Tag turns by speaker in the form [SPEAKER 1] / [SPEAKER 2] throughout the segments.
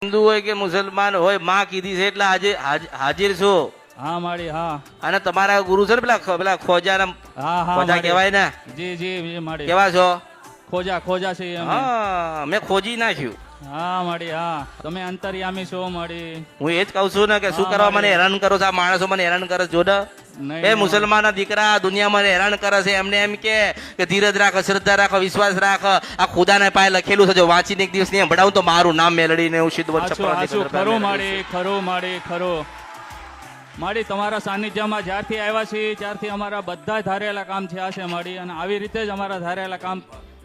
[SPEAKER 1] હિન્દુ હોય કે મુસલમાન હોય, માં કીધી છે એટલે આજે હાજર છો.
[SPEAKER 2] હા માડી હા.
[SPEAKER 1] અને તમારા ગુરુ છે ને પેલા ખોજા
[SPEAKER 2] હા હા
[SPEAKER 1] ખોજા કહેવાય ને,
[SPEAKER 2] જી જી માડી.
[SPEAKER 1] કેવા છો?
[SPEAKER 2] ખોજા ખોજા છે અમે.
[SPEAKER 1] હા, મેં ખોજી નાખ્યું.
[SPEAKER 2] હા માડી હા. તમે અંતર્યામી છો માડી.
[SPEAKER 1] હું એ જ કઉ છું ને કે શું કરવા મને હેરાન કરો છો? આ માણસો મને હેરાન કરે છે. જો
[SPEAKER 2] નહીં,
[SPEAKER 1] એ
[SPEAKER 2] નહીં.
[SPEAKER 1] મુસલમાનના દીકરા દુનિયામાં હેરાન કરે છે. એમને એમ કે ધીરજ રાખ, શ્રદ્ધા રાખ, વિશ્વાસ રાખ. આ ખુદાના પાયે લખેલું છે. જો વાંચીને એક દિવસ નહીં સંભળાવું તો મારું નામ મેલડીને હું સિદ્ધ
[SPEAKER 2] ખરું માડી ખરું માડી ખરું માડી. તમારા સાનિધ્યમાં જ્યારથી આવ્યા છીએ ત્યારથી અમારા બધા ધારેલા કામ થયા છે માડી, અને આવી રીતે જ અમારા ધારેલા કામ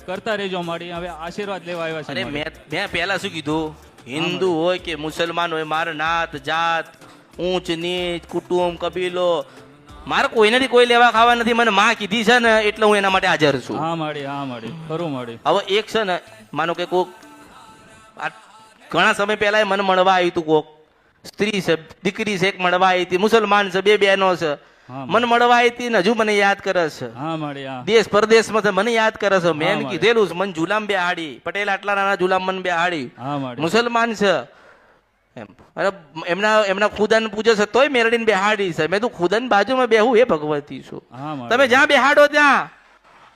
[SPEAKER 2] કરતા રહેજો માડી. હવે આશીર્વાદ લેવા આવ્યા છે.
[SPEAKER 1] અરે મેં પહેલા શું કીધું? હિન્દુ હોય કે મુસલમાન હોય, મારે નાત જાત ઊંચ નીચ કુટુંબ કબીલો મારે કોઈનાથી કોઈ લેવા ખાવા નથી. મને માં કીધી છે ને એટલે હું એના માટે હાજર છું.
[SPEAKER 2] હા માડી હા માડી ખરું માડી.
[SPEAKER 1] હવે એક છે ને, માનો કે કોક ઘણા સમય પહેલા મને મળવા આવ્યું હતું. કોક સ્ત્રી છે, દીકરી છે, એક મળવા આવી હતી. મુસલમાન છે, બે બહેનો છે. મને મળવા આવી હતી ને હજુ મને યાદ કરે છે.
[SPEAKER 2] હા માડી હા.
[SPEAKER 1] દેશ પરદેશમાં છે, મને યાદ કરે છે. મેં
[SPEAKER 2] માડી.
[SPEAKER 1] કીધેલું છે મને જુલામ બે હાડી, પટેલ આટલા નાના જુલામ મને બે હાડી.
[SPEAKER 2] હા માડી.
[SPEAKER 1] મુસલમાન છે એમ. અને એમના ખુદાને પૂજે છે તોય મેરડીને બેહાડી છે. મેં તું ખુદાની બાજુમાં બેહું એ ભગવતી છું.
[SPEAKER 2] હા માડી.
[SPEAKER 1] તમે જ્યાં બેહાડો ત્યાં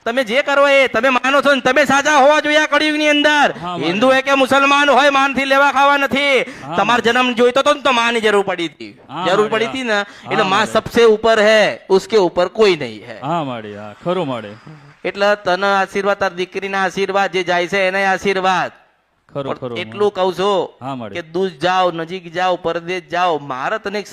[SPEAKER 1] તમે જે કરો એ તમે માનો છો ને તમે સાચા હોવા જોઈએ આ કળિયુગની અંદર.
[SPEAKER 2] હા માડી.
[SPEAKER 1] હિન્દુ હોય કે મુસલમાન હોય, માનથી લેવા ખાવા નથી.
[SPEAKER 2] હા
[SPEAKER 1] તમારો જન્મ જોઈતો હતો ને તો માની જરૂર પડી હતી.
[SPEAKER 2] હા
[SPEAKER 1] જરૂર
[SPEAKER 2] માડી,
[SPEAKER 1] પડી હતી ને
[SPEAKER 2] હા
[SPEAKER 1] એટલે માં
[SPEAKER 2] માડી.
[SPEAKER 1] સબસે ઉપર હે, ઉસકે ઉપર કોઈ નહીં હે.
[SPEAKER 2] હા માડી હા ખરું માડી.
[SPEAKER 1] એટલે તને આશીર્વાદ, તાર દીકરીના આશીર્વાદ, જે જાય છે એને આશીર્વાદ.
[SPEAKER 2] ખરું
[SPEAKER 1] પણ
[SPEAKER 2] ખરું
[SPEAKER 1] એટલું કહું છું
[SPEAKER 2] હા માડી.
[SPEAKER 1] કે દૂર જાઓ, નજીક જાઓ, પરદેશ જાઓ, મારે તને એક